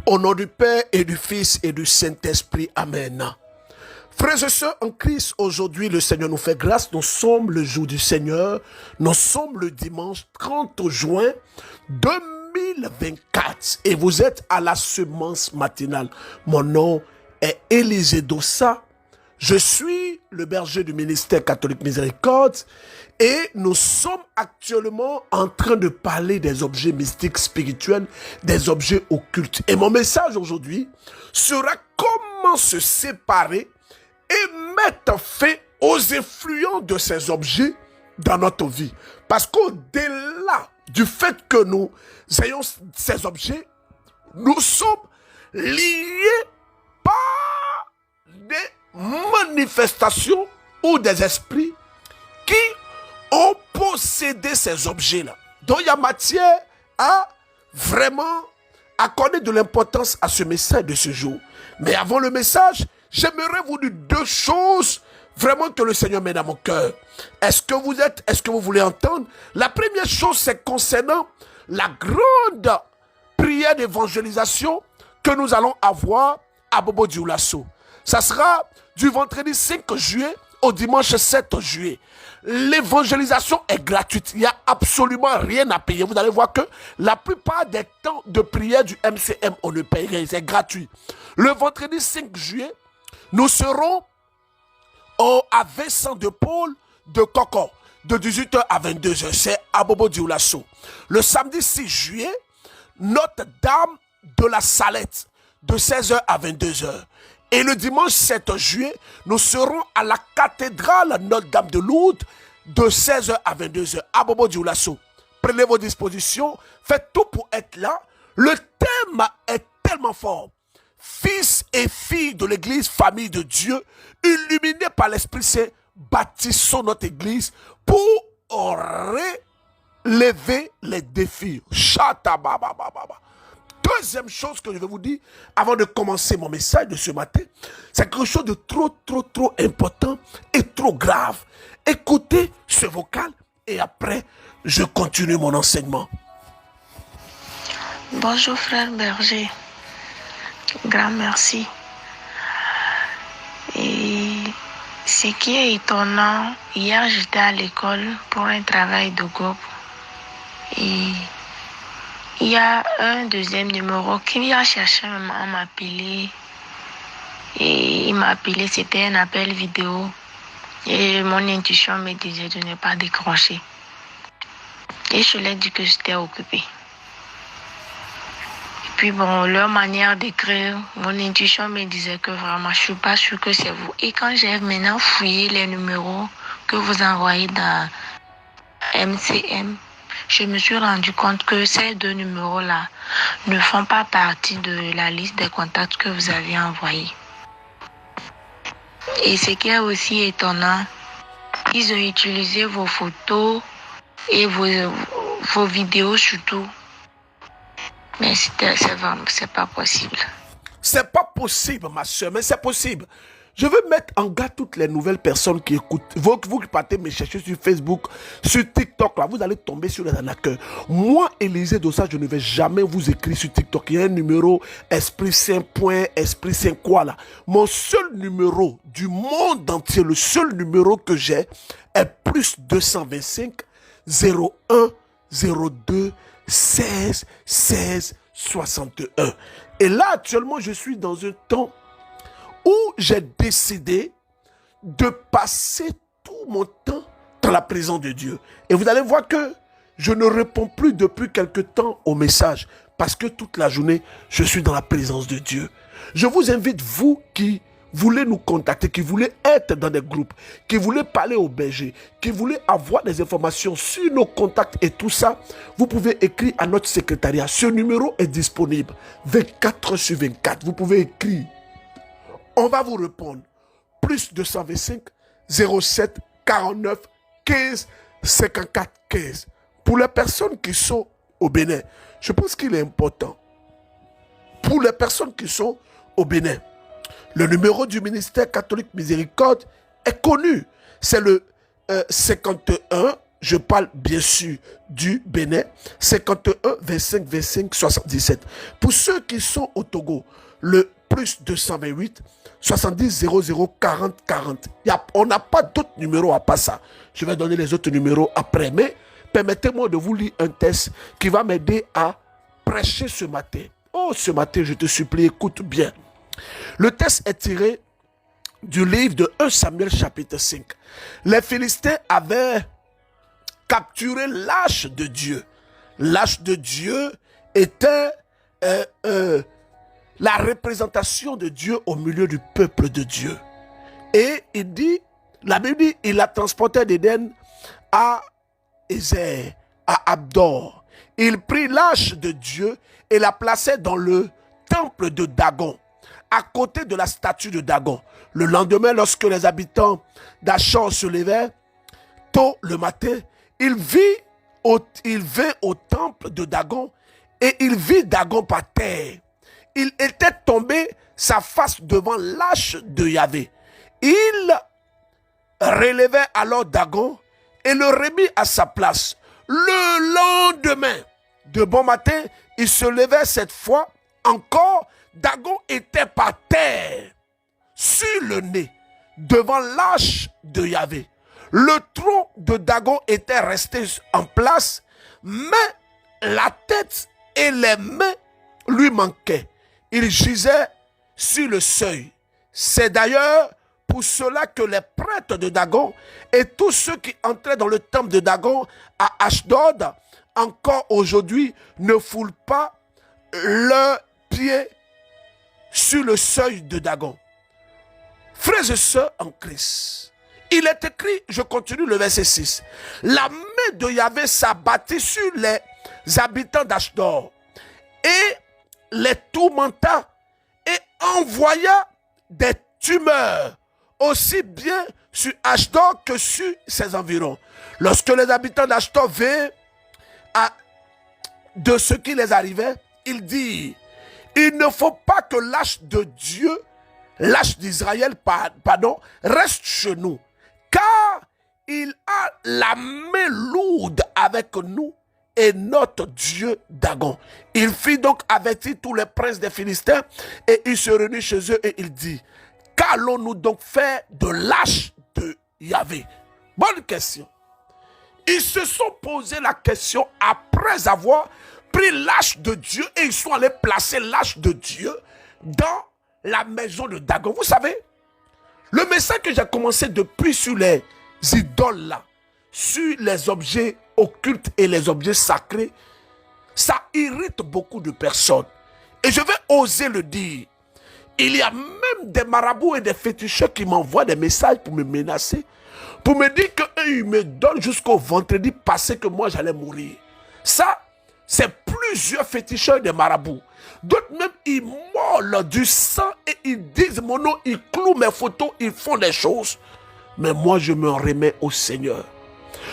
Au nom du Père et du Fils et du Saint-Esprit. Amen. Frères et sœurs en Christ, aujourd'hui le Seigneur nous fait grâce. Nous sommes le jour du Seigneur. Nous sommes le dimanche 30 juin 2024. Et vous êtes à la semence matinale. Mon nom est Élisée Dossa. Je suis le berger du ministère catholique Miséricorde. Et nous sommes actuellement en train de parler des objets mystiques spirituels, des objets occultes. Et mon message aujourd'hui sera comment se séparer et mettre fin aux influences de ces objets dans notre vie. Parce qu'au-delà du fait que nous ayons ces objets, nous sommes liés par des manifestations ou des esprits qui ont possédé ces objets-là. Donc il y a matière à vraiment accorder de l'importance à ce message de ce jour. Mais avant le message, j'aimerais vous dire deux choses vraiment que le Seigneur met dans mon cœur. Est-ce que vous voulez entendre? La première chose, c'est concernant la grande prière d'évangélisation que nous allons avoir à Bobo Dioulasso. Ça sera du vendredi 5 juillet au dimanche 7 juillet. L'évangélisation est gratuite. Il n'y a absolument rien à payer. Vous allez voir que la plupart des temps de prière du MCM, on ne paye rien. C'est gratuit. Le vendredi 5 juillet, nous serons à Vincent de Paul de Coco, de 18h à 22h. C'est à Bobo Dioulasso. Le samedi 6 juillet, Notre-Dame de la Salette, de 16h à 22h. Et le dimanche 7 juillet, nous serons à la cathédrale Notre-Dame de Lourdes de 16h à 22h à Bobo Dioulasso. Prenez vos dispositions, faites tout pour être là. Le thème est tellement fort. Fils et filles de l'église, famille de Dieu, illuminés par l'Esprit Saint, bâtissons notre église pour relever les défis. Chatababababa. Deuxième chose que je vais vous dire avant de commencer mon message de ce matin, c'est quelque chose de trop important et trop grave. Écoutez ce vocal et après je continue mon enseignement. Bonjour frère berger, grand merci. Et ce qui est étonnant, hier j'étais à l'école pour un travail de groupe et il y a un deuxième numéro qui a cherché à m'appeler. Et il m'a appelé, c'était un appel vidéo. Et mon intuition me disait de ne pas décrocher. Et je lui ai dit que j'étais occupée. Et puis bon, leur manière d'écrire, mon intuition me disait que vraiment, je ne suis pas sûre que c'est vous. Et quand j'ai maintenant fouillé les numéros que vous envoyez dans MCM, je me suis rendu compte que ces deux numéros-là ne font pas partie de la liste des contacts que vous avez envoyés. Et ce qui est aussi étonnant, ils ont utilisé vos photos et vos vidéos surtout. Mais c'est pas possible. C'est pas possible, ma soeur, mais c'est possible. Je veux mettre en garde toutes les nouvelles personnes qui écoutent. Vous qui partez me chercher sur Facebook, sur TikTok, là, vous allez tomber sur les arnaqueurs. Moi, Élisée Dossa, je ne vais jamais vous écrire sur TikTok. Il y a un numéro Esprit Saint point, Esprit Saint quoi là. Mon seul numéro du monde entier, le seul numéro que j'ai est plus 225 01 02 16 16 61. Et là, actuellement, je suis dans un temps où j'ai décidé de passer tout mon temps dans la présence de Dieu. Et vous allez voir que je ne réponds plus depuis quelque temps aux messages parce que toute la journée, je suis dans la présence de Dieu. Je vous invite, vous qui voulez nous contacter, qui voulez être dans des groupes, qui voulez parler au berger, qui voulez avoir des informations sur nos contacts et tout ça, vous pouvez écrire à notre secrétariat. Ce numéro est disponible 24/24. Vous pouvez écrire. On va vous répondre. Plus 225 07 49 15 54 15. Pour les personnes qui sont au Bénin, je pense qu'il est important. Pour les personnes qui sont au Bénin, le numéro du ministère catholique Miséricorde est connu. C'est le 51 je parle bien sûr du Bénin, 51 25 25 77. Pour ceux qui sont au Togo, le plus 228 70 00 40 40. On n'a pas d'autres numéros à part ça. Je vais donner les autres numéros après, mais permettez-moi de vous lire un texte qui va m'aider à prêcher ce matin. Oh, ce matin, je te supplie, écoute bien. Le texte est tiré du livre de 1 Samuel chapitre 5. Les Philistins avaient capturé l'arche de Dieu. L'arche de Dieu était la représentation de Dieu au milieu du peuple de Dieu. Et il dit, la Bible dit, il la transportait d'Éden à Ézer, à Abdor. Il prit l'arche de Dieu et la plaçait dans le temple de Dagon, à côté de la statue de Dagon. Le lendemain, lorsque les habitants d'Achor se levaient, tôt le matin, il vint au temple de Dagon et il vit Dagon par terre. Il était tombé sa face devant l'arche de Yahvé. Il relevait alors Dagon et le remit à sa place. Le lendemain, de bon matin, il se levait cette fois encore. Dagon était par terre, sur le nez, devant l'arche de Yahvé. Le tronc de Dagon était resté en place, mais la tête et les mains lui manquaient. Il gisait sur le seuil. C'est d'ailleurs pour cela que les prêtres de Dagon et tous ceux qui entraient dans le temple de Dagon à Ashdod, encore aujourd'hui, ne foulent pas leurs pieds sur le seuil de Dagon. Frères et sœurs en Christ, il est écrit, je continue le verset 6, la main de Yahvé s'abattit sur les habitants d'Ashdod et les tourmenta et envoya des tumeurs aussi bien sur Ashdod que sur ses environs. Lorsque les habitants d'Ashdod virent de ce qui les arrivait, il dit, il ne faut pas que l'arche de Dieu, l'arche d'Israël, reste chez nous, car il a la main lourde avec nous et notre Dieu Dagon. Il fit donc avertir tous les princes des Philistins et il se réunit chez eux et il dit, qu'allons-nous donc faire de l'arche de Yahvé? Bonne question. Ils se sont posé la question après avoir pris l'arche de Dieu et ils sont allés placer l'arche de Dieu dans la maison de Dagon. Vous savez, le message que j'ai commencé depuis sur les idoles là, sur les objets occultes et les objets sacrés, ça irrite beaucoup de personnes. Et je vais oser le dire. Il y a même des marabouts et des féticheurs qui m'envoient des messages pour me menacer, pour me dire qu'ils me donnent jusqu'au vendredi passé que moi j'allais mourir. Ça, c'est plusieurs féticheurs et des marabouts. D'autres même, ils molent du sang et ils disent mon nom, ils clouent mes photos, ils font des choses. Mais moi, je m'en remets au Seigneur.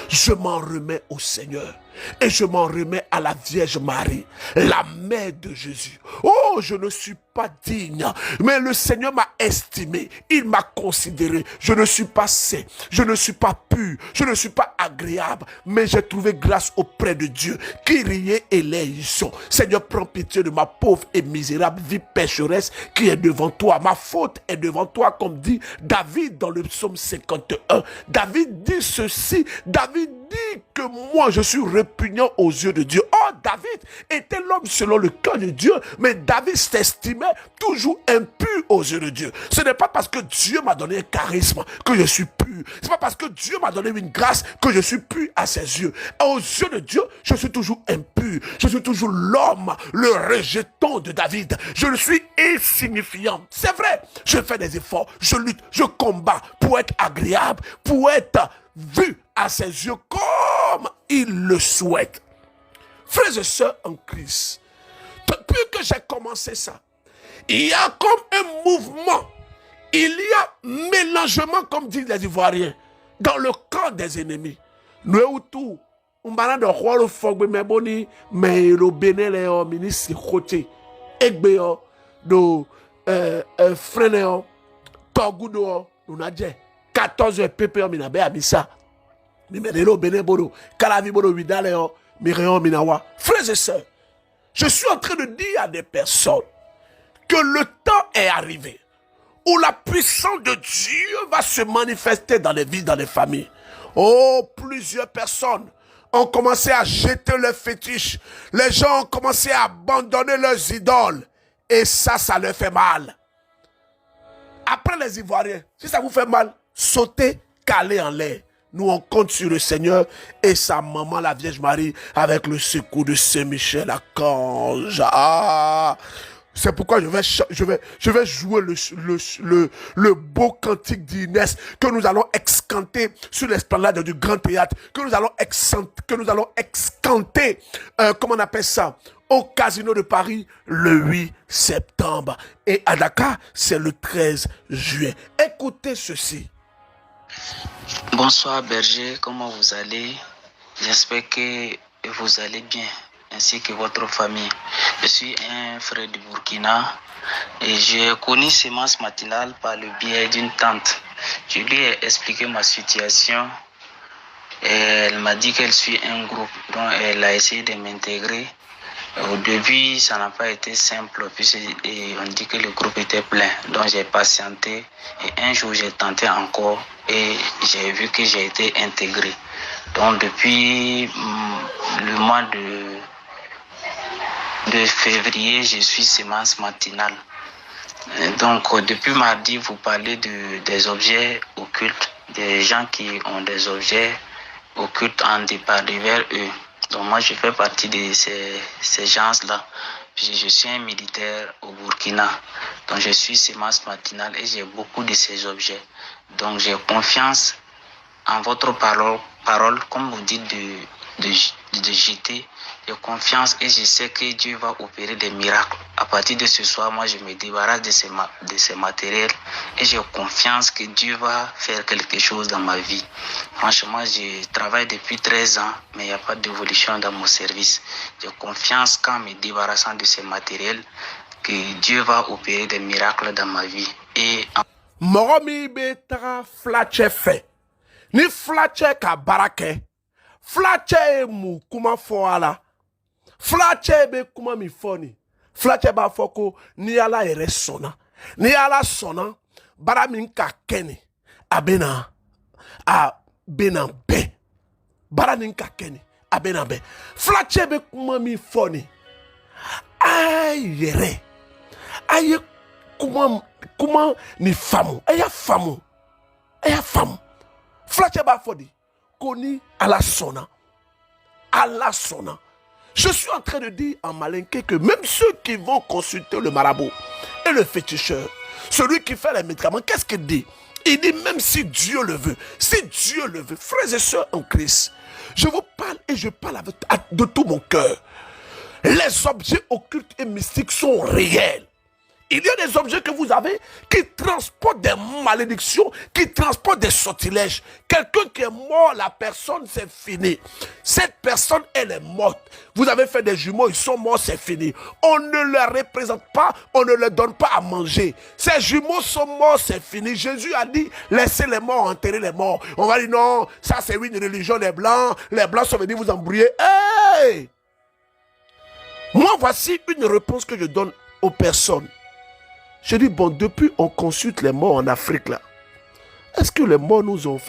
Je m'en remets au Seigneur. Et je m'en remets à la Vierge Marie, la mère de Jésus. Oh, je ne suis pas digne, mais le Seigneur m'a estimé, il m'a considéré. Je ne suis pas saint, je ne suis pas pur, je ne suis pas agréable, mais j'ai trouvé grâce auprès de Dieu. Kyrie eleison. Seigneur, prends pitié de ma pauvre et misérable vie pécheresse qui est devant toi. Ma faute est devant toi, comme dit David dans le psaume 51. David dit ceci, David dit que moi je suis répugnant aux yeux de Dieu. Oh, David était l'homme selon le cœur de Dieu, mais David s'estimait toujours impur aux yeux de Dieu. Ce n'est pas parce que Dieu m'a donné un charisme que je suis pur. Ce n'est pas parce que Dieu m'a donné une grâce que je suis pur à ses yeux. Aux yeux de Dieu, je suis toujours impur. Je suis toujours l'homme, le rejeton de David. Je le suis insignifiant. C'est vrai, je fais des efforts, je lutte, je combats pour être agréable, pour être vu à ses yeux comme il le souhaite. Frères et sœurs en Christ, depuis que j'ai commencé ça, il y a comme un mouvement, il y a mélangement, comme disent les Ivoiriens, dans le camp des ennemis. Nous tout, on va dans le fogbe mais boni, mais le Bénin le ministre côté, Egbeo, do frère, Togudo, nous n'a dit 14 pp en minabe abissa. Frères et sœurs, je suis en train de dire à des personnes que le temps est arrivé où la puissance de Dieu va se manifester dans les vies, dans les familles. Oh, plusieurs personnes ont commencé à jeter leurs fétiches. Les gens ont commencé à abandonner leurs idoles. Et ça leur fait mal. Après les Ivoiriens, si ça vous fait mal, sautez, calez en l'air. Nous, on compte sur le Seigneur et sa maman, la Vierge Marie, avec le secours de Saint-Michel, l'archange. Ah! C'est pourquoi je vais jouer le beau cantique d'Inès que nous allons excanter sur l'esplanade du Grand Théâtre, que nous allons excanter, comment on appelle ça, au Casino de Paris le 8 septembre. Et à Dakar, c'est le 13 juillet. Écoutez ceci. Bonsoir Berger, comment vous allez? J'espère que vous allez bien, ainsi que votre famille. Je suis un frère du Burkina et j'ai connu Semence Matinale par le biais d'une tante. Je lui ai expliqué ma situation et elle m'a dit qu'elle suit un groupe, donc elle a essayé de m'intégrer. Au début, ça n'a pas été simple, et on dit que le groupe était plein. Donc j'ai patienté et un jour j'ai tenté encore et j'ai vu que j'ai été intégré. Donc depuis le mois de février, je suis Semence Matinale. Donc depuis mardi, vous parlez des objets occultes, des gens qui ont des objets occultes en départ vers eux. Donc moi, je fais partie de ces gens-là. Je suis un militaire au Burkina. Donc je suis Semence Matinale et j'ai beaucoup de ces objets. Donc j'ai confiance en votre parole, comme vous dites de jeter. J'ai confiance et je sais que Dieu va opérer des miracles. À partir de ce soir, moi, je me débarrasse de ces matériels et j'ai confiance que Dieu va faire quelque chose dans ma vie. Franchement, je travaille depuis 13 ans, mais il n'y a pas d'évolution dans mon service. J'ai confiance qu'en me débarrassant de ces matériels, que Dieu va opérer des miracles dans ma vie. Et Moromi betara flache fait. Ni flache ka barake. Flache mu kuma foala. Flache be kuma mi foni. Flache ba foko ni ala ere sona. Ni ala sona bara min ka keni. Abena be. Bara min ka keni. Abena be. Flache be kuma mi foni. Ayere. Aye kuma ni famu. Aya famu. Flache ba fodi. Koni ala sona. Allah sona. Je suis en train de dire en malinqué que même ceux qui vont consulter le marabout et le féticheur, celui qui fait les médicaments, qu'est-ce qu'il dit? Il dit même si Dieu le veut, frères et sœurs en Christ, je vous parle et je parle de tout mon cœur. Les objets occultes et mystiques sont réels. Il y a des objets que vous avez qui transportent des malédictions, qui transportent des sortilèges. Quelqu'un qui est mort, la personne, c'est fini. Cette personne, elle est morte. Vous avez fait des jumeaux, ils sont morts, c'est fini. On ne leur représente pas, on ne leur donne pas à manger. Ces jumeaux sont morts, c'est fini. Jésus a dit, laissez les morts enterrer les morts. On va dire non, ça c'est une religion des Blancs. Les Blancs sont venus vous embrouiller. Hey! Moi, voici une réponse que je donne aux personnes. Je dis, bon, depuis on consulte les morts en Afrique, là, est-ce que les morts nous ont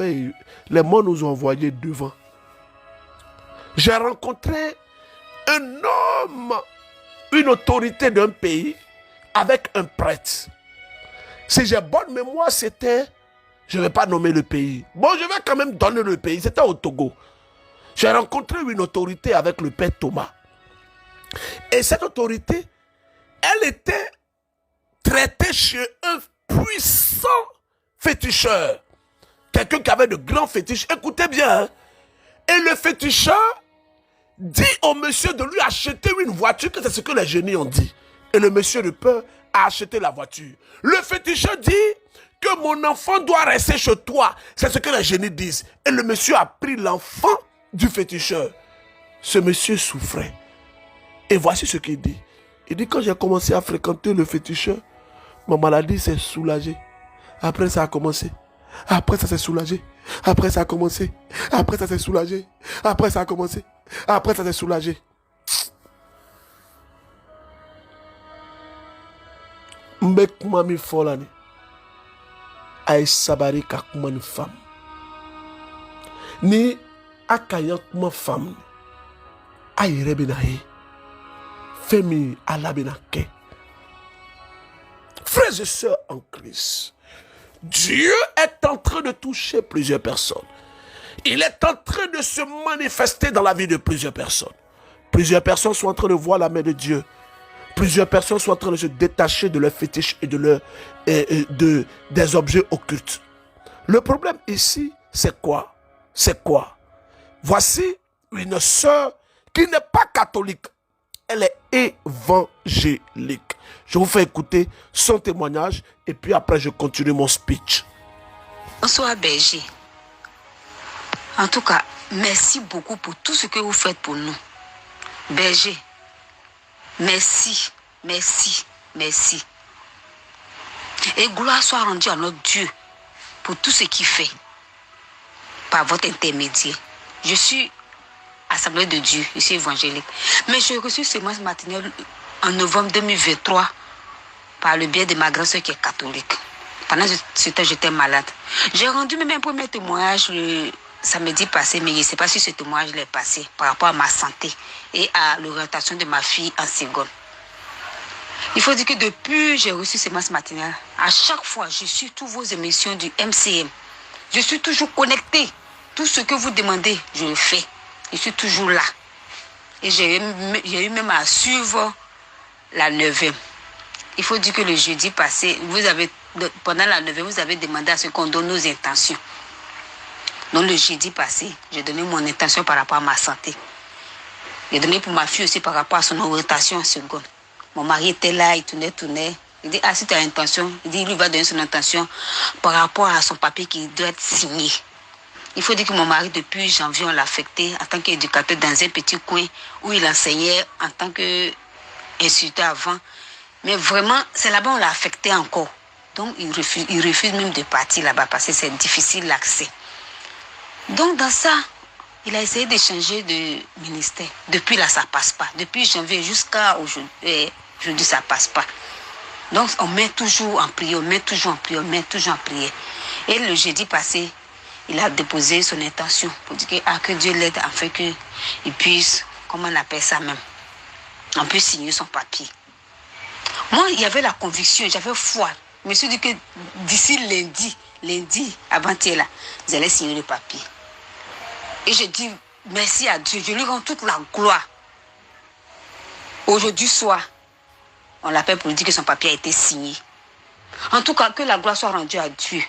envoyés devant? J'ai rencontré un homme, une autorité d'un pays, avec un prêtre. Si j'ai bonne mémoire, c'était, je ne vais pas nommer le pays. Bon, je vais quand même donner le pays, c'était au Togo. J'ai rencontré une autorité avec le père Thomas. Et cette autorité, elle était traité chez un puissant féticheur. Quelqu'un qui avait de grands fétiches. Écoutez bien. Hein? Et le féticheur dit au monsieur de lui acheter une voiture, que c'est ce que les génies ont dit. Et le monsieur de peur a acheté la voiture. Le féticheur dit que mon enfant doit rester chez toi. C'est ce que les génies disent. Et le monsieur a pris l'enfant du féticheur. Ce monsieur souffrait. Et voici ce qu'il dit. Il dit, quand j'ai commencé à fréquenter le féticheur, ma maladie s'est soulagée. Après, ça a commencé. Après, ça s'est soulagé. Après, ça a commencé. Après, ça s'est soulagé. Après, ça a commencé. Après, ça s'est soulagé. Mbek mami folani. Aïe sabari kakuma ni femme. Ni akayan kuma femme. Aïe rebinahe. Femi alabinake. Frères et sœurs en Christ, Dieu est en train de toucher plusieurs personnes. Il est en train de se manifester dans la vie de plusieurs personnes. Plusieurs personnes sont en train de voir la main de Dieu. Plusieurs personnes sont en train de se détacher de leurs fétiches et des objets occultes. Le problème ici, c'est quoi? C'est quoi? Voici une sœur qui n'est pas catholique. Elle est évangélique. Je vous fais écouter son témoignage et puis après je continue mon speech. Bonsoir Berger. En tout cas, merci beaucoup pour tout ce que vous faites pour nous. Berger, merci, merci, merci. Et gloire soit rendue à notre Dieu pour tout ce qu'il fait par votre intermédiaire. Je suis Assemblée de Dieu, je suis évangélique. Mais j'ai reçu sémence matinale en novembre 2023 par le biais de ma grand-sœur qui est catholique. Pendant ce temps, j'étais malade. J'ai rendu même un premier témoignage le samedi passé, mais je ne sais pas si ce témoignage l'est passé par rapport à ma santé et à l'orientation de ma fille en seconde. Il faut dire que depuis que j'ai reçu sémence matinale, à chaque fois, je suis toutes vos émissions du MCM. Je suis toujours connectée. Tout ce que vous demandez, je le fais. Je suis toujours là. Et j'ai eu même à suivre la 9e. Il faut dire que le jeudi passé, pendant la 9e, vous avez demandé à ce qu'on donne nos intentions. Donc le jeudi passé, j'ai donné mon intention par rapport à ma santé. J'ai donné pour ma fille aussi par rapport à son orientation en seconde. Mon mari était là, il tournait. Il dit, si tu as intention, il lui va donner son intention par rapport à son papier qui doit être signé. Il faut dire que mon mari, depuis janvier, on l'a affecté en tant qu'éducateur dans un petit coin où il enseignait en tant qu'instructeur avant. Mais vraiment, c'est là-bas on l'a affecté encore. Donc, il refuse même de partir là-bas parce que c'est difficile l'accès. Donc, dans ça, il a essayé de changer de ministère. Depuis là, ça ne passe pas. Depuis janvier jusqu'à aujourd'hui, ça ne passe pas. Donc, on met toujours en prière, Et le jeudi passé, il a déposé son intention pour dire que Dieu l'aide afin qu'il puisse, comment on appelle ça même, on peut signer son papier. Moi, il y avait la conviction, j'avais foi. Je me suis dit que d'ici lundi, avant-hier, là, vous allez signer le papier. Et je dis merci à Dieu, je lui rends toute la gloire. Aujourd'hui soir, on l'appelle pour lui dire que son papier a été signé. En tout cas, que la gloire soit rendue à Dieu.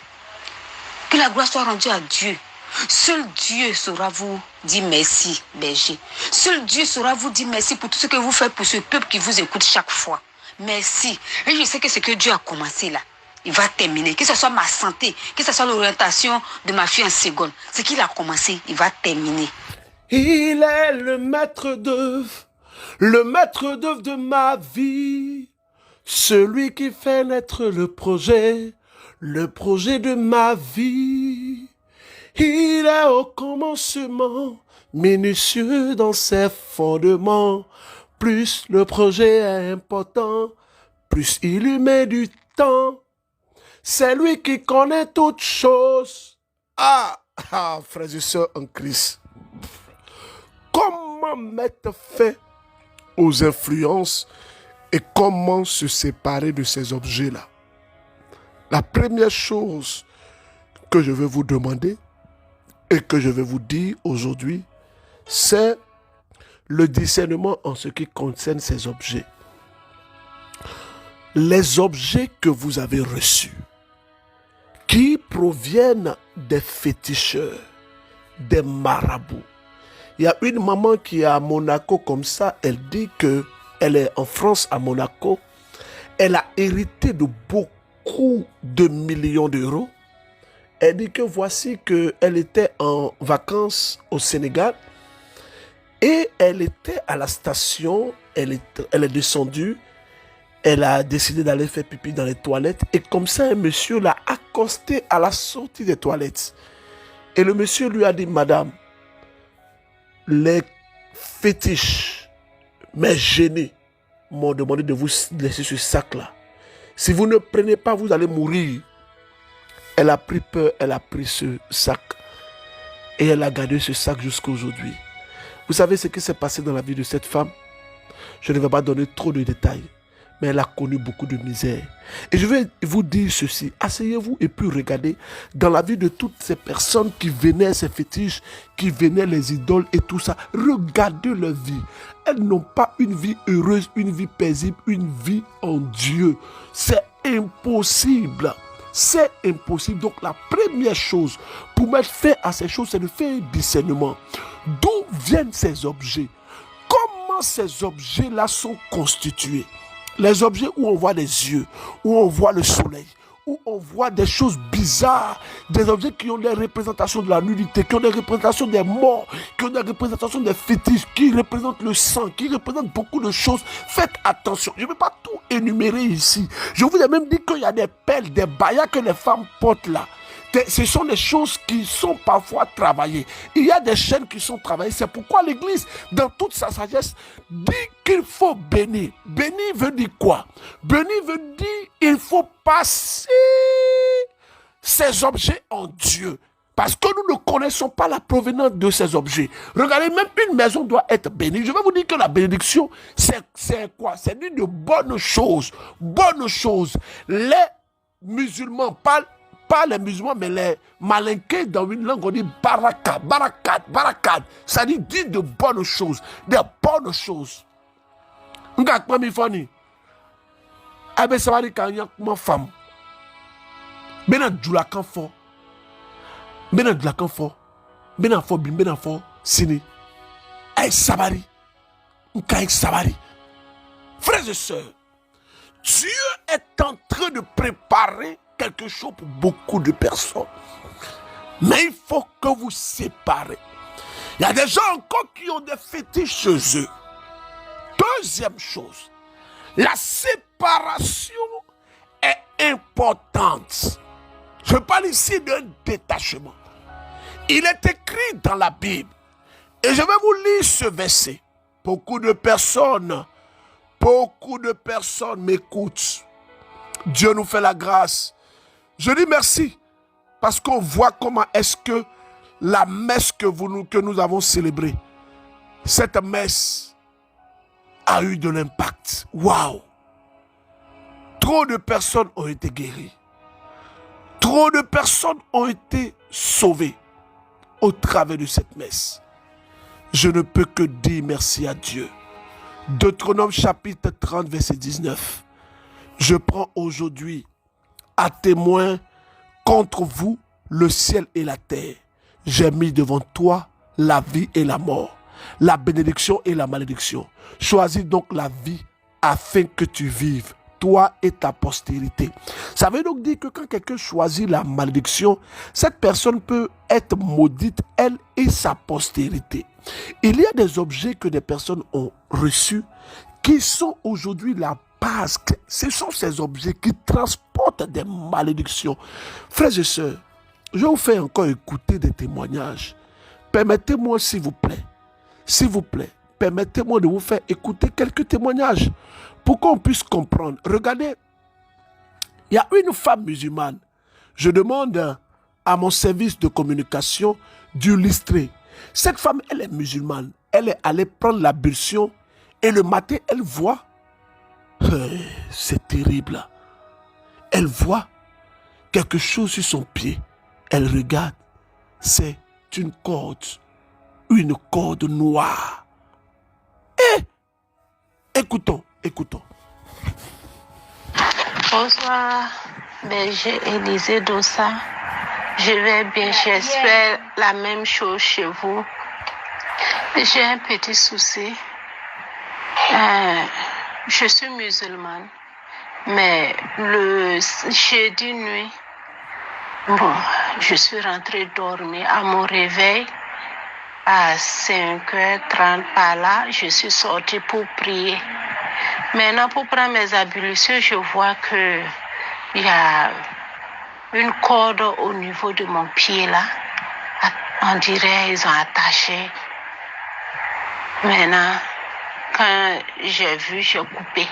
Que la gloire soit rendue à Dieu. Seul Dieu saura vous dire merci, berger. Seul Dieu saura vous dire merci pour tout ce que vous faites pour ce peuple qui vous écoute chaque fois. Merci. Et je sais que ce que Dieu a commencé là, il va terminer. Que ce soit ma santé, que ce soit l'orientation de ma fille en seconde. Ce qu'il a commencé, il va terminer. Il est le maître d'œuvre de ma vie. Celui qui fait naître le projet de ma vie. Il est au commencement, minutieux dans ses fondements. Plus le projet est important, plus il lui met du temps. C'est lui qui connaît toutes choses. Frères et sœurs en Christ. Comment mettre fin aux influences et comment se séparer de ces objets-là? La première chose que je vais vous demander et que je vais vous dire aujourd'hui, c'est le discernement en ce qui concerne ces objets. Les objets que vous avez reçus, qui proviennent des féticheurs, des marabouts. Il y a une maman qui est à Monaco comme ça, elle dit qu'elle est en France à Monaco, elle a hérité de beaucoup de millions d'euros. Elle dit que voici qu'elle était en vacances au Sénégal et elle était à la station, elle est descendue, Elle a décidé d'aller faire pipi dans les toilettes. Et comme ça, un monsieur l'a accosté à la sortie des toilettes. Et le monsieur lui a dit, madame, les fétiches, mes génies, m'ont demandé de vous laisser ce sac-là. Si vous ne prenez pas, vous allez mourir. Elle a pris peur, elle a pris ce sac. Et elle a gardé ce sac jusqu'à aujourd'hui. Vous savez ce qui s'est passé dans la vie de cette femme? Je ne vais pas donner trop de détails. Mais elle a connu beaucoup de misère. Et je vais vous dire ceci. Asseyez-vous et puis regardez dans la vie de toutes ces personnes qui venaient, ces fétiches, qui venaient les idoles et tout ça. Regardez leur vie. Elles n'ont pas une vie heureuse, une vie paisible, une vie en Dieu. C'est impossible. C'est impossible. Donc la première chose pour mettre fin à ces choses, c'est de faire un discernement. D'où viennent ces objets? Comment ces objets-là sont constitués? Les objets où on voit des yeux, où on voit le soleil, où on voit des choses bizarres, des objets qui ont des représentations de la nudité, qui ont des représentations des morts, qui ont des représentations des fétiches, qui représentent le sang, qui représentent beaucoup de choses. Faites attention, je ne vais pas tout énumérer ici. Je vous ai même dit qu'il y a des perles, des bayas que les femmes portent là. Ce sont des choses qui sont parfois travaillées. Il y a des chaînes qui sont travaillées. C'est pourquoi l'Église, dans toute sa sagesse, dit qu'il faut bénir. Bénir veut dire quoi? Bénir veut dire qu'il faut passer ces objets en Dieu. Parce que nous ne connaissons pas la provenance de ces objets. Regardez, même une maison doit être bénie. Je vais vous dire que la bénédiction, c'est quoi? C'est dire de bonnes choses. Bonnes choses. Les musulmans parlent. Pas les musulmans, mais les malinqués dans une langue, on dit baraka, barakat, barakat. Ça dit de bonnes choses, des bonnes choses. On a quoi mi fani? Abe sabari quand y a une femme. Bena djula kan fo. Bena djula kan fo. Bena fo bim, bena fo sini. Ay sabari. Nkai sabari. Frères et sœurs, Dieu est en train de préparer quelque chose pour beaucoup de personnes. Mais il faut que vous séparez. Il y a des gens encore qui ont des fétiches chez eux. Deuxième chose, la séparation est importante. Je parle ici d'un détachement. Il est écrit dans la Bible. Et je vais vous lire ce verset. Beaucoup de personnes m'écoutent. Dieu nous fait la grâce. Je dis merci parce qu'on voit comment est-ce que la messe que nous avons célébrée, cette messe a eu de l'impact. Waouh! Trop de personnes ont été guéries. Trop de personnes ont été sauvées au travers de cette messe. Je ne peux que dire merci à Dieu. Deutéronome chapitre 30 verset 19. Je prends aujourd'hui à témoin contre vous le ciel et la terre. J'ai mis devant toi la vie et la mort, la bénédiction et la malédiction. Choisis donc la vie afin que tu vives, toi et ta postérité. Ça veut donc dire que quand quelqu'un choisit la malédiction, cette personne peut être maudite, elle et sa postérité. Il y a des objets que des personnes ont reçus qui sont aujourd'hui la base. Ce sont ces objets qui transportent des malédictions. Frères et sœurs, je vous fais encore écouter des témoignages. Permettez-moi, s'il vous plaît, permettez-moi de vous faire écouter quelques témoignages pour qu'on puisse comprendre. Regardez, il y a une femme musulmane. Je demande à mon service de communication d'illustrer. Cette femme, elle est musulmane. Elle est allée prendre l'ablution et le matin, elle voit. C'est terrible. Elle voit quelque chose sur son pied. Elle regarde. C'est une corde noire. Et écoutons. Bonsoir, berger Élisée Dossa. Je vais bien, j'espère la même chose chez vous. J'ai un petit souci. Je suis musulmane, mais le jeudi nuit, je suis rentrée dormir. À mon réveil, à 5h30 par là, je suis sortie pour prier. Maintenant, pour prendre mes ablutions, je vois que il y a une corde au niveau de mon pied là. On dirait ils ont attaché. Maintenant, quand j'ai vu, j'ai coupé.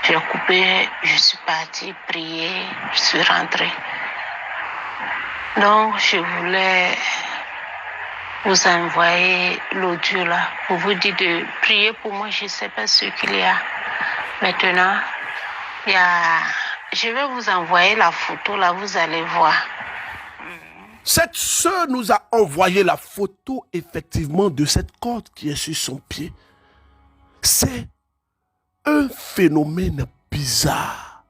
J'ai coupé, je suis partie prier, je suis rentrée. Donc, je voulais vous envoyer l'audio là pour vous dire de prier pour moi. Je ne sais pas ce qu'il y a. Maintenant, je vais vous envoyer la photo là, vous allez voir. Cette sœur nous a envoyé la photo effectivement de cette corde qui est sur son pied. C'est un phénomène bizarre.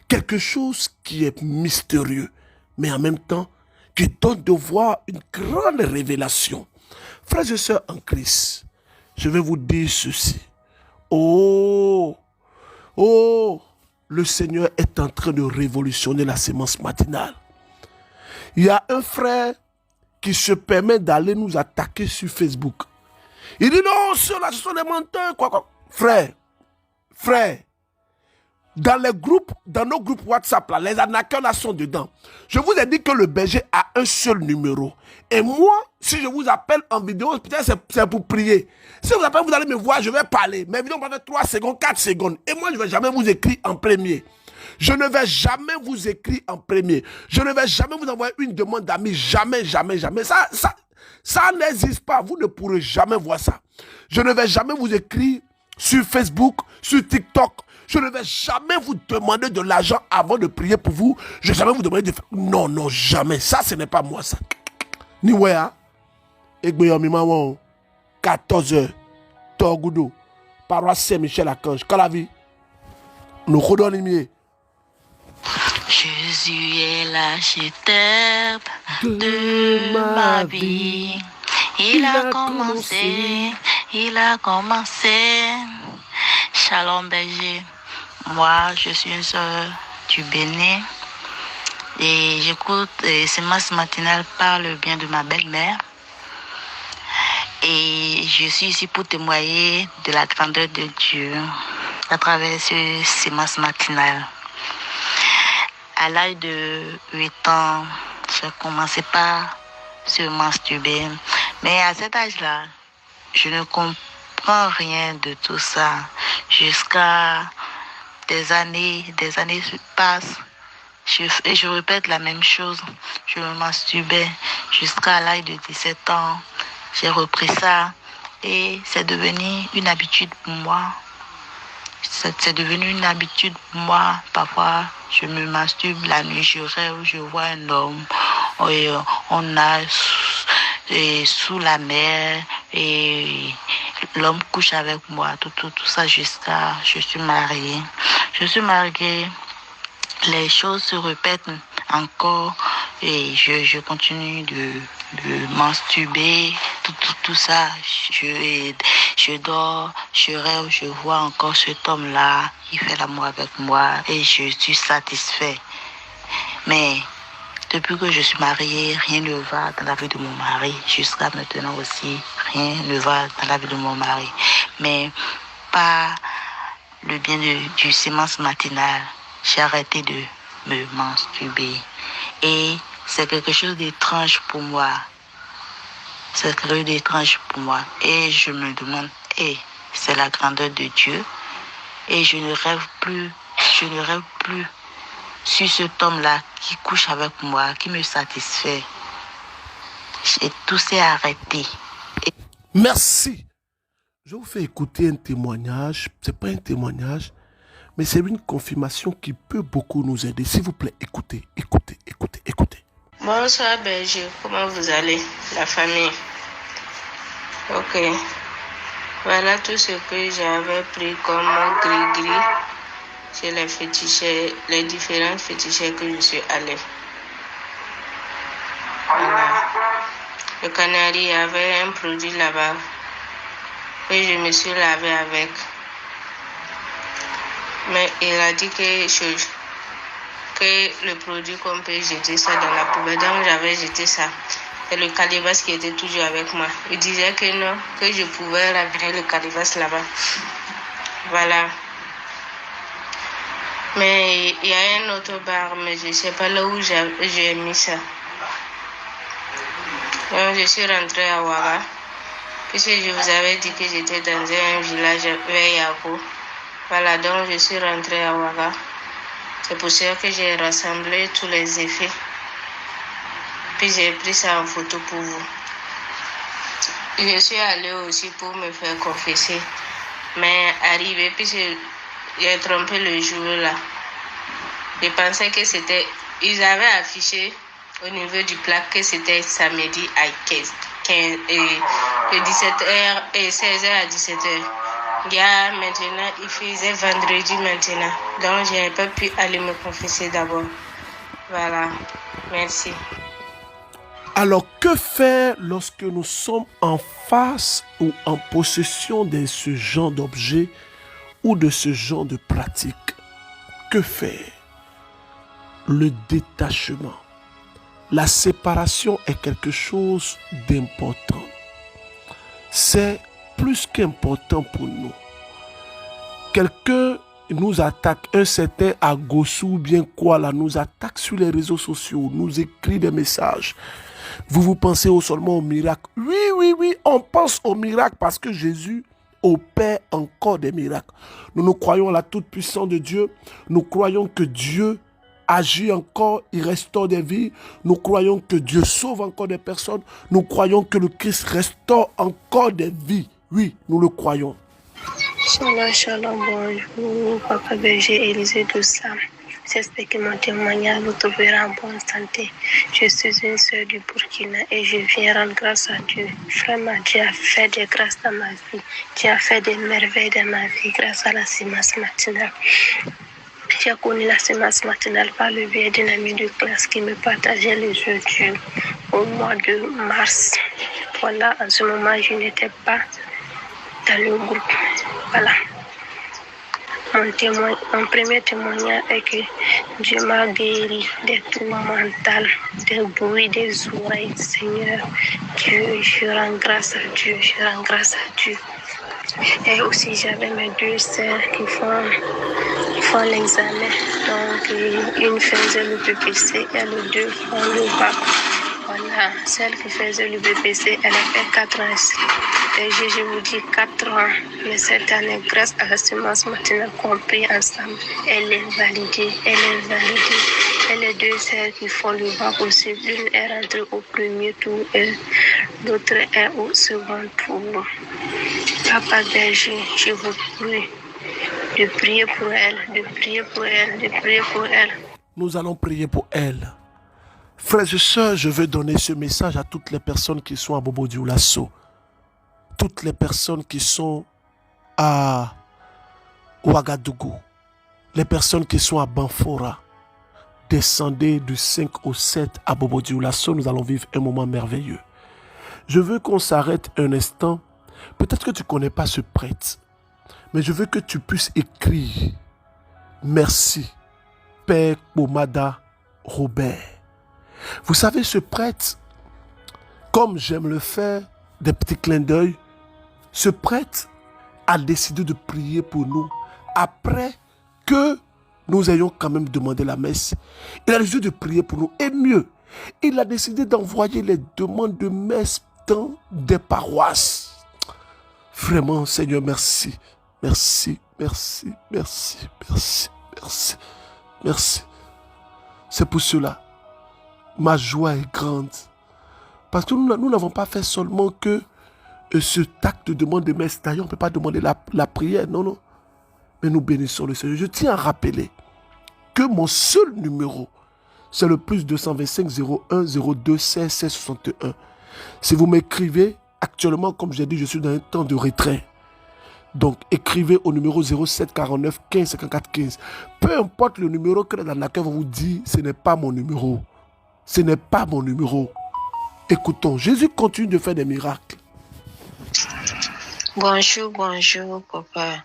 Quelque chose qui est mystérieux, mais en même temps qui donne de voir une grande révélation. Frères et sœurs en Christ, je vais vous dire ceci. Oh, le Seigneur est en train de révolutionner la sémence matinale. Il y a un frère qui se permet d'aller nous attaquer sur Facebook. Il dit non, ceux-là, ce sont des menteurs. Quoi. Frère, dans nos groupes WhatsApp, là, les arnaqueurs là sont dedans. Je vous ai dit que le berger a un seul numéro. Et moi, si je vous appelle en vidéo, peut-être c'est pour prier. Si vous appelez, vous allez me voir, je vais parler. Mes vidéos vont faire 3 secondes, 4 secondes. Et moi, je ne vais jamais vous écrire en premier. Je ne vais jamais vous écrire en premier. Je ne vais jamais vous envoyer une demande d'amis. Jamais. Ça n'existe pas. Vous ne pourrez jamais voir ça. Je ne vais jamais vous écrire sur Facebook, sur TikTok. Je ne vais jamais vous demander de l'argent avant de prier pour vous. Je ne vais jamais vous demander de faire... Non, jamais. Ça, ce n'est pas moi, ça. Ni wea. Egbeyomi maman. 14h. Torgudo. Paroisse Saint-Michel-Archange. Kalavi. Nous redonnons. Jésus est l'architecte de ma vie. Il a commencé. Shalom berger. Moi, je suis une sœur du Bénin et j'écoute Sémence matinale par le bien de ma belle-mère. Et je suis ici pour témoigner de la grandeur de Dieu à travers ce Sémence matinale. À l'âge de 8 ans, j'ai commencé par se masturber. Mais à cet âge-là, je ne comprends rien de tout ça. Jusqu'à des années passent. Et je répète la même chose. Je me masturbais jusqu'à l'âge de 17 ans. J'ai repris ça et c'est devenu une habitude pour moi. C'est devenu une habitude pour moi. Parfois, je me masturbe la nuit, je rêve, je vois un homme. On nage sous la mer et l'homme couche avec moi. Tout ça jusqu'à je suis mariée. Les choses se répètent encore et je continue de masturber. Tout ça, je dors, je rêve, je vois encore cet homme-là, il fait l'amour avec moi et je suis satisfait. Mais depuis que je suis mariée, rien ne va dans la vie de mon mari. Jusqu'à maintenant aussi, rien ne va dans la vie de mon mari. Mais par le bien du sémence matinale, j'ai arrêté de me masturber. Et c'est quelque chose d'étrange pour moi. C'est quelque chose d'étrange pour moi. Et je me demande, c'est la grandeur de Dieu. Et je ne rêve plus sur cet homme-là qui couche avec moi, qui me satisfait. Et tout s'est arrêté. Merci. Je vous fais écouter un témoignage. Ce n'est pas un témoignage, mais c'est une confirmation qui peut beaucoup nous aider. S'il vous plaît, écoutez. Bonsoir berger, comment vous allez, la famille? Ok. Voilà tout ce que j'avais pris comme gris-gris chez les féticheurs, les différents féticheurs que je suis allée. Voilà. Le Canari avait un produit là-bas et je me suis lavé avec. Mais il a dit que le produit qu'on peut jeter ça dans la poubelle. Donc j'avais jeté ça. Et le calebasse qui était toujours avec moi. Il disait que non, que je pouvais laver le calebasse là-bas. Voilà. Mais il y a un autre bar, mais je ne sais pas là où j'ai mis ça. Donc, je suis rentrée à Ouaga. Puisque je vous avais dit que j'étais dans un village vers Yako. Voilà, donc je suis rentrée à Ouaga. C'est pour ça que j'ai rassemblé tous les effets. Puis j'ai pris ça en photo pour vous. Je suis allée aussi pour me faire confesser. Mais arrivé, puis j'ai trompé le jour là. Je pensais que c'était... Ils avaient affiché au niveau du plaque que c'était samedi à 15 de 17h et 16h à 17h. Maintenant, il faisait vendredi maintenant. Donc, je n'ai pas pu aller me confesser d'abord. Voilà. Merci. Alors, que faire lorsque nous sommes en face ou en possession de ce genre d'objet ou de ce genre de pratique? Que faire? Le détachement. La séparation est quelque chose d'important. C'est plus qu'important pour nous. Quelqu'un nous attaque, un certain Agossou ou bien quoi là, nous attaque sur les réseaux sociaux, nous écrit des messages. Vous pensez seulement au miracle? Oui, on pense au miracle parce que Jésus opère encore des miracles. Nous croyons à la toute-puissance de Dieu. Nous croyons que Dieu agit encore, il restaure des vies. Nous croyons que Dieu sauve encore des personnes. Nous croyons que le Christ restaure encore des vies. Oui, nous le croyons. Shalom, bonjour, Papa Berger, Élisée Doussam. J'espère que mon témoignage vous trouvera en bonne santé. Je suis une sœur du Burkina et je viens rendre grâce à Dieu. Vraiment, Dieu a fait des grâces dans ma vie. Dieu a fait des merveilles dans ma vie grâce à la sémence matinale. J'ai connu la sémence matinale par le biais d'un ami de classe qui me partageait les audios au mois de mars. Voilà, en ce moment, je n'étais pas dans le groupe. Voilà. Mon premier témoignage est que Dieu m'a guéri des troubles mentaux, des bruits des oreilles, Seigneur. Dieu, je rends grâce à Dieu, je rends grâce à Dieu. Et aussi, j'avais mes deux sœurs qui font l'examen. Donc, une faisait le BPC et les deux font le bac. Voilà, celle qui faisait le BPC, elle a fait 4 ans. Et je vous dis 4 ans. Mais cette année, grâce à la semence matinale compris ensemble, elle est validée. Et les deux sœurs qui font le bac aussi, l'une est rentrée au premier tour et l'autre est au second tour. Papa Berger, je vous prie de prier pour elle, de prier pour elle, de prier pour elle. Nous allons prier pour elle. Frères et sœurs, je veux donner ce message à toutes les personnes qui sont à Bobo Dioulasso, toutes les personnes qui sont à Ouagadougou, les personnes qui sont à Banfora. Descendez du 5 au 7 à Bobo Dioulasso, nous allons vivre un moment merveilleux. Je veux qu'on s'arrête un instant. Peut-être que tu ne connais pas ce prêtre, mais je veux que tu puisses écrire « Merci, Père Pomada Robert ». Vous savez, ce prêtre, comme j'aime le faire, des petits clins d'œil, ce prêtre a décidé de prier pour nous après que nous ayons quand même demandé la messe. Il a décidé de prier pour nous. Et mieux, il a décidé d'envoyer les demandes de messe dans des paroisses. Vraiment, Seigneur, merci. Merci. C'est pour cela. Ma joie est grande. Parce que nous n'avons pas fait seulement que ce acte de demande de messe. D'ailleurs, on ne peut pas demander la prière. Non. Mais nous bénissons le Seigneur. Je tiens à rappeler que mon seul numéro, c'est le plus 225 01 02 16 16 61. Si vous m'écrivez, actuellement, comme j'ai dit, je suis dans un temps de retrait. Donc, écrivez au numéro 07 49 15 54 15. Peu importe le numéro que dans lequel on vous dit, ce n'est pas mon numéro. Ce n'est pas mon numéro. Écoutons, Jésus continue de faire des miracles. Bonjour, papa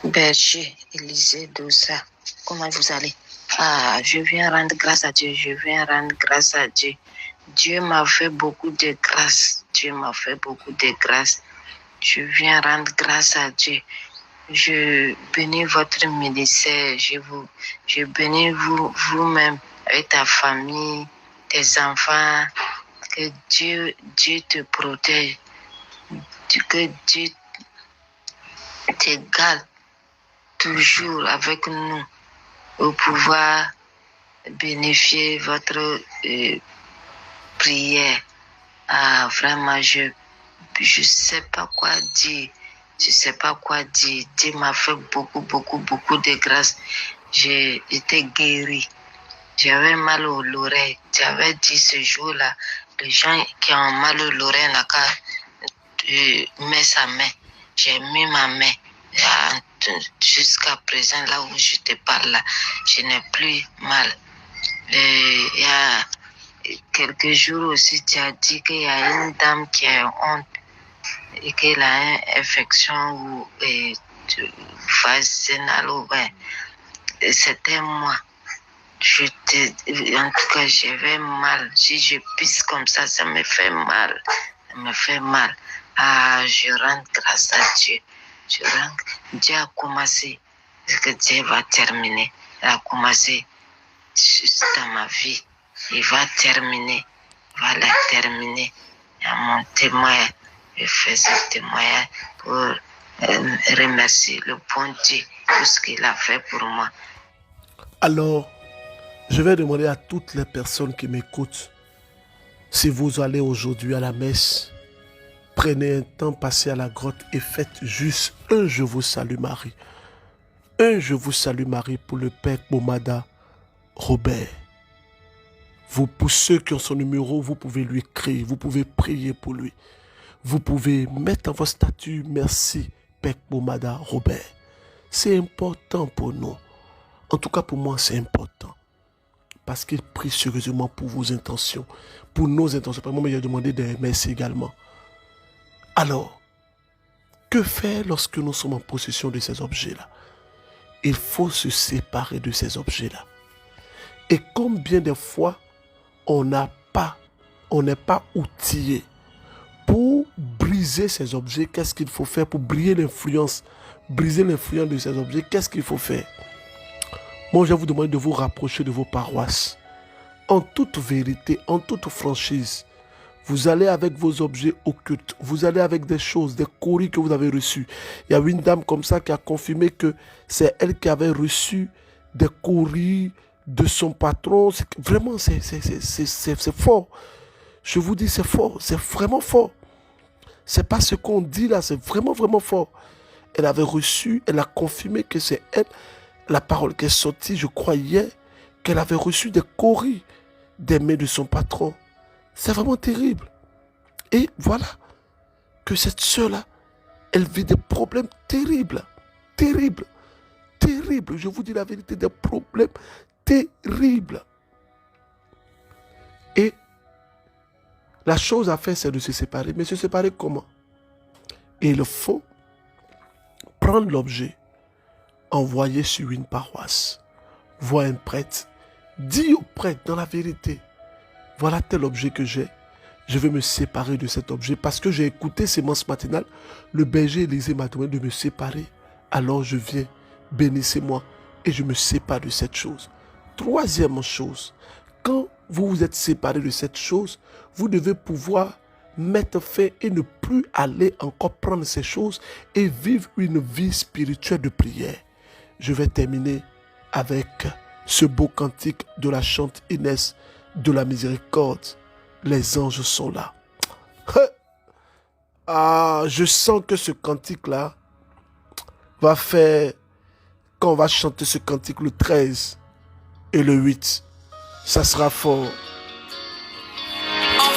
Berger, Élisée Doussa. Comment vous allez? Je viens rendre grâce à Dieu, Dieu m'a fait beaucoup de grâce. Je viens rendre grâce à Dieu. Je bénis votre ministère. Je bénis vous-même avec ta famille, tes enfants. Que Dieu te protège. Que Dieu t'égale toujours avec nous pour pouvoir bénéficier votre prière. Ah, vraiment, je sais pas quoi dire. Je sais pas quoi dire. Dieu m'a fait beaucoup de grâce. J'ai été guéri. J'avais mal aux l'oreille. J'avais dit ce jour-là, les gens qui ont mal aux l'oreille n'ont qu'à mettre sa main. J'ai mis ma main. Jusqu'à présent, là où je te parle, là, je n'ai plus mal. Il y a quelques jours aussi, tu as dit qu'il y a une dame qui a honte et qu'elle a une infection vaginale. C'était moi. En tout cas, j'avais mal. Si je pisse comme ça me fait mal. Ça me fait mal. Ah, je rends grâce à Dieu. Dieu a commencé. Ce que Dieu va terminer. Il a commencé dans ma vie. Il va terminer. Il va la terminer. Il y a mon témoin. Je fais ce témoignage pour remercier le bon Dieu pour ce qu'il a fait pour moi. Alors, je vais demander à toutes les personnes qui m'écoutent, si vous allez aujourd'hui à la messe, prenez un temps, passez à la grotte et faites juste un Je vous salue Marie. Un Je vous salue Marie pour le Père Bomada Robert. Vous, pour ceux qui ont son numéro, vous pouvez lui écrire, vous pouvez prier pour lui. Vous pouvez mettre dans votre statut merci Père Bomada Robert. C'est important pour nous. En tout cas pour moi c'est important. Parce qu'il prie sérieusement pour vos intentions, pour nos intentions. Moi, j'ai demandé des merci également. Alors, que faire lorsque nous sommes en possession de ces objets-là? Il faut se séparer de ces objets-là. Et combien de fois on n'est pas outillé pour briser ces objets? Qu'est-ce qu'il faut faire pour briser l'influence de ces objets? Qu'est-ce qu'il faut faire? Moi, je vais vous demander de vous rapprocher de vos paroisses. En toute vérité, en toute franchise, vous allez avec vos objets occultes, vous allez avec des choses, des courriers que vous avez reçus. Il y a une dame comme ça qui a confirmé que c'est elle qui avait reçu des courriers de son patron. Vraiment, c'est fort. Je vous dis, c'est fort, c'est vraiment fort. C'est pas ce qu'on dit là, c'est vraiment fort. Elle avait reçu, elle a confirmé que c'est elle. La parole qui est sortie, je croyais qu'elle avait reçu des courriers des mains de son patron. C'est vraiment terrible. Et voilà que cette sœur-là, elle vit des problèmes terribles. Je vous dis la vérité, des problèmes terribles. Et la chose à faire, c'est de se séparer. Mais se séparer comment? Et il faut prendre l'objet, envoyer sur une paroisse, voir un prêtre, dis au prêtre dans la vérité, voilà tel objet que j'ai, je vais me séparer de cet objet parce que j'ai écouté Sémence Matinale, le berger Élisée m'a demandé de me séparer, alors je viens, bénissez-moi et je me sépare de cette chose. Troisième chose, quand vous vous êtes séparé de cette chose, vous devez pouvoir mettre fin et ne plus aller encore prendre ces choses et vivre une vie spirituelle de prière. Je vais terminer avec ce beau cantique de la chante Inès de la miséricorde. Les anges sont là. Ah, je sens que ce cantique-là va faire, quand on va chanter ce cantique le 13 et le 8, ça sera fort. Oh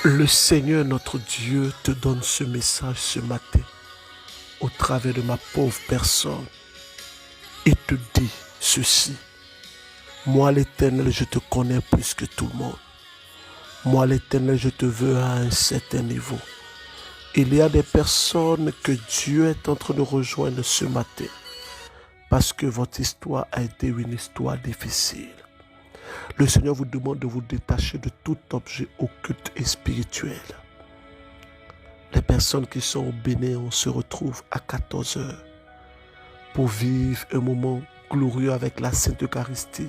Le Seigneur notre Dieu te donne ce message ce matin au travers de ma pauvre personne et te dit ceci. Moi l'Éternel, je te connais plus que tout le monde. Moi l'Éternel, je te veux à un certain niveau. Il y a des personnes que Dieu est en train de rejoindre ce matin parce que votre histoire a été une histoire difficile. Le Seigneur vous demande de vous détacher de tout objet occulte et spirituel. Les personnes qui sont au Bénin, on se retrouve à 14 h pour vivre un moment glorieux avec la Sainte Eucharistie.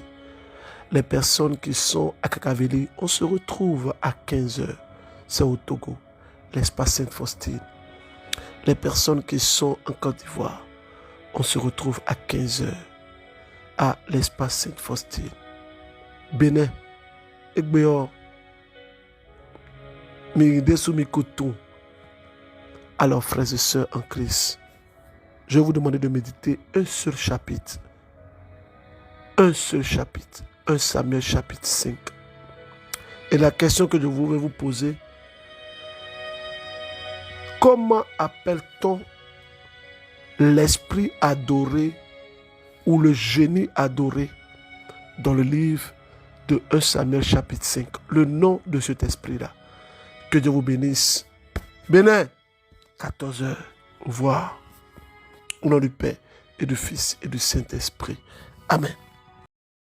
Les personnes qui sont à Kakaveli, on se retrouve à 15 h. C'est au Togo, l'espace Sainte-Faustine. Les personnes qui sont en Côte d'Ivoire, on se retrouve à 15 h à l'espace Sainte-Faustine. Bénin, Ekbeor, Miridesu Mikotou. Alors, frères et sœurs en Christ, je vais vous demander de méditer un seul chapitre. Un seul chapitre. 1 Samuel chapitre 5. Et la question que je voudrais vous poser, comment appelle-t-on l'esprit adoré ou le génie adoré dans le livre de 1 Samuel chapitre 5? Le nom de cet esprit-là. Que Dieu vous bénisse. Bénin, 14 h. Au revoir. Au nom du Père et du Fils et du Saint-Esprit. Amen.